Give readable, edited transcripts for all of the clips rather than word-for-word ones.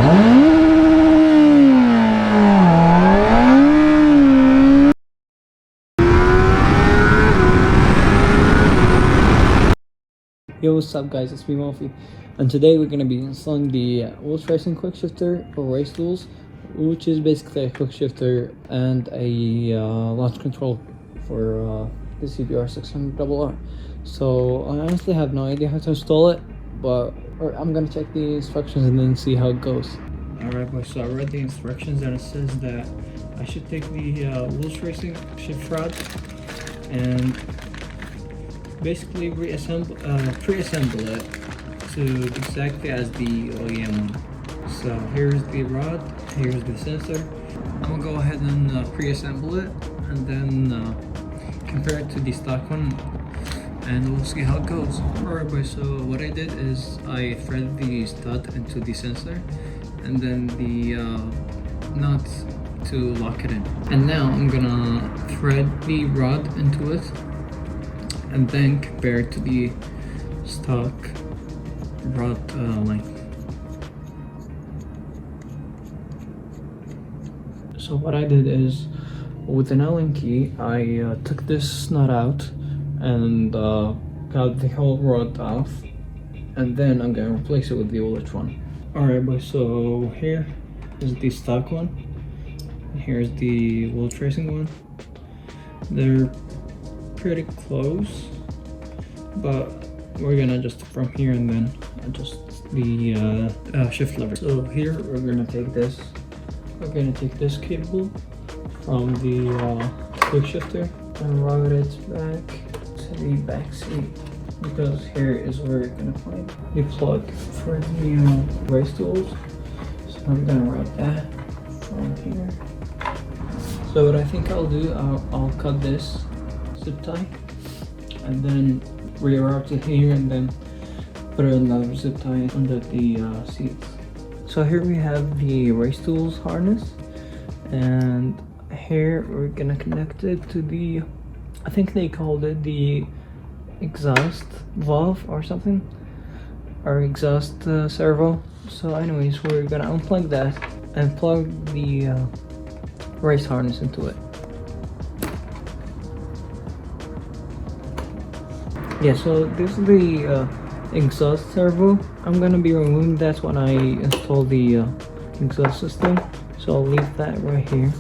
Yo, what's up guys, it's me Mofi, and today we're going to be installing the Woolich Racing quick shifter for race tools, which is basically a quick shifter and a launch control for the CBR600RR. So I honestly have no idea how to install it, but I'm going to check the instructions and then see how it goes. Alright boys, so I read the instructions and it says that I should take the Woolich Racing shift rod and basically pre-assemble it to exactly as the OEM one. So here's the rod, here's the sensor. I'm gonna go ahead and pre-assemble it and then compare it to the stock one, and we'll see how it goes. Alright boys, so what I did is I threaded the stud into the sensor and then the nut to lock it in. And now I'm gonna thread the rod into it and then compare it to the stock rod length. So what I did is, with an Allen key, I took this nut out and got the whole rod off, and then I'm gonna replace it with the Woolich one. Alright boys, so here is the stock one, and here's the Woolich Racing one. They're pretty close, but we're gonna adjust from here and then adjust the shift lever. So here we're gonna take this cable from the quick shifter and route it back to the back seat, because here is where you're gonna find the plug for the race tools. So I'm gonna route that from here. So what I think I'll do, I'll cut this zip tie and then reroute it here and then put another zip tie under the seats. So here we have the race tools harness, and here we're gonna connect it to the, I think they called it the exhaust valve or something, or exhaust servo. So anyways, we're gonna unplug that and plug the race harness into it. Yeah, so this is the exhaust servo. I'm gonna be removing that when I install the exhaust system, so I'll leave that right here.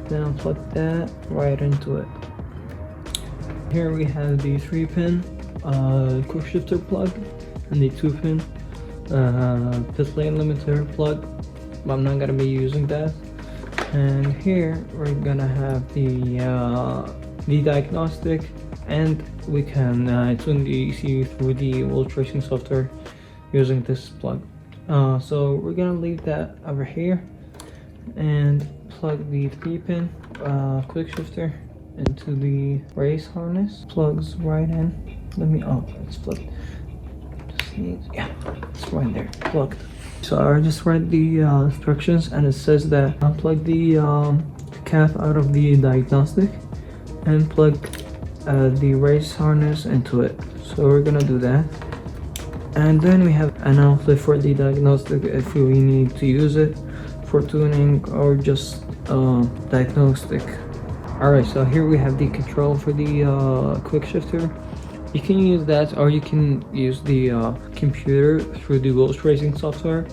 Then I'll plug that right into it. Here we have the 3-pin quick shifter plug and the 2-pin pit lane limiter plug, but I'm not gonna be using that. And here we're gonna have the diagnostic, and we can tune the ECU through the Woolich Racing software using this plug. So we're gonna leave that over here and plug the 3-pin quick shifter into the race harness. Plugs right in. It's plugged. Yeah, it's right there, plugged. So I just read the instructions, and it says that unplug the cap out of the diagnostic and plug the race harness into it. So we're gonna do that, and then we have an outlet for the diagnostic if we need to use it for tuning or just diagnostic. Alright, so here we have the control for the quick shifter. You can use that, or you can use the computer through the Woolich Racing software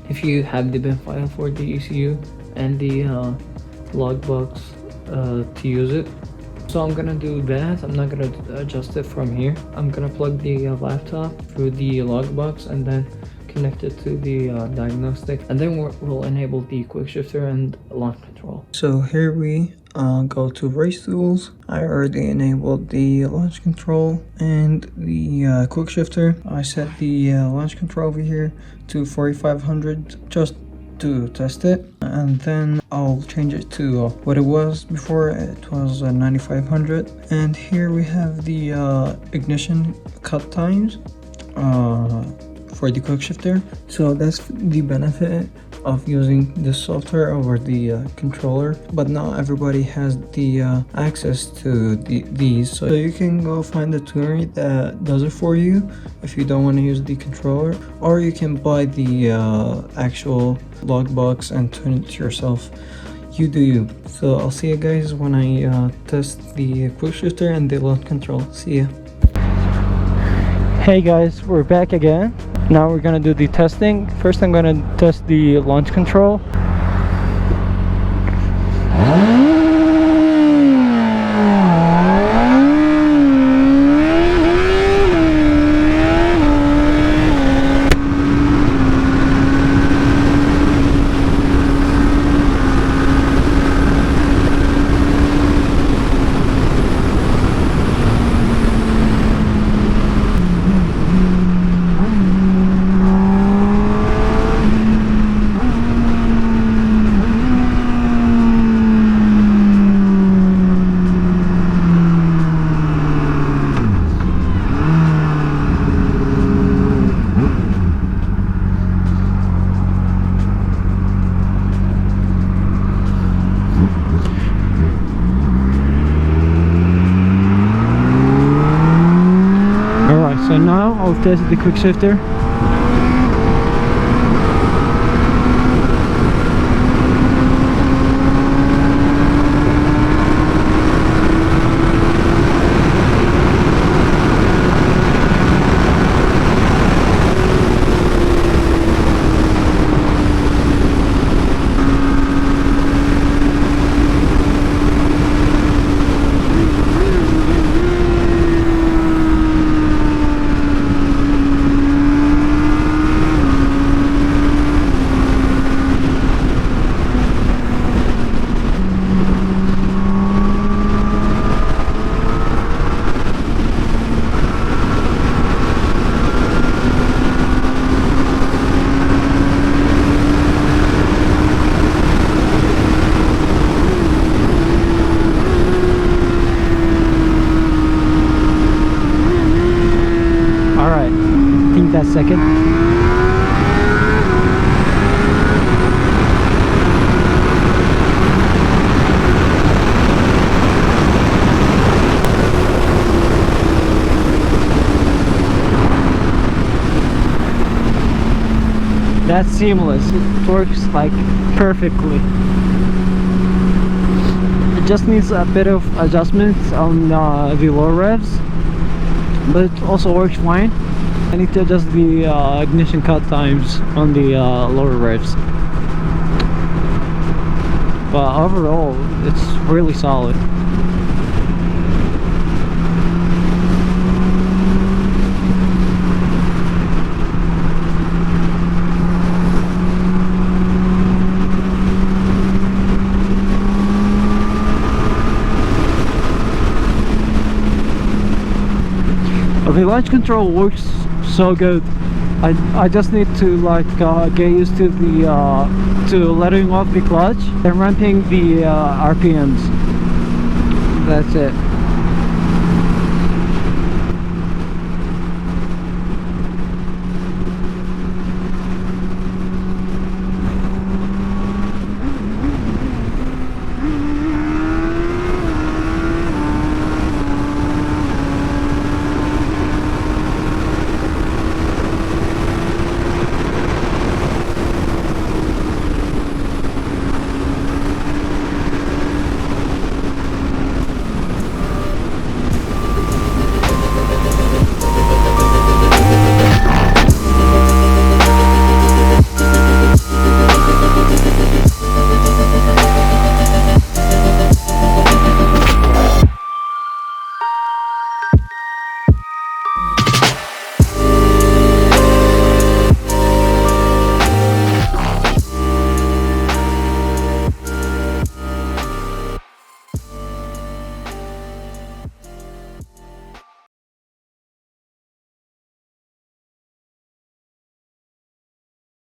if you have the bin file for the ECU and the logbox to use it. So I'm gonna do that. I'm not gonna adjust it from here. I'm gonna plug the laptop through the logbox and then connect it to the diagnostic, and then we'll enable the quick shifter and launch control. So here we go to race tools. I already enabled the launch control and the quick shifter. I set the launch control over here to 4500 just to test it, and then I'll change it to what it was before. It was 9500. And here we have the ignition cut times for the quick shifter. So that's the benefit of using the software over the controller, but not everybody has the access to these, so you can go find a tuner that does it for you if you don't want to use the controller, or you can buy the actual log box and tune it to yourself. You do you. So I'll see you guys when I test the quick shifter and the launch control. See ya. Hey guys, we're back again. Now we're gonna do the testing. First I'm gonna test the launch control. So now I'll test the quick shifter. That second. That's seamless. It works like perfectly. It just needs a bit of adjustments on the lower revs, but it also works fine. I need to adjust the ignition cut times on the lower revs, but overall it's really solid. The launch control works so good. I just need to like get used to the to letting off the clutch and ramping the RPMs. That's it.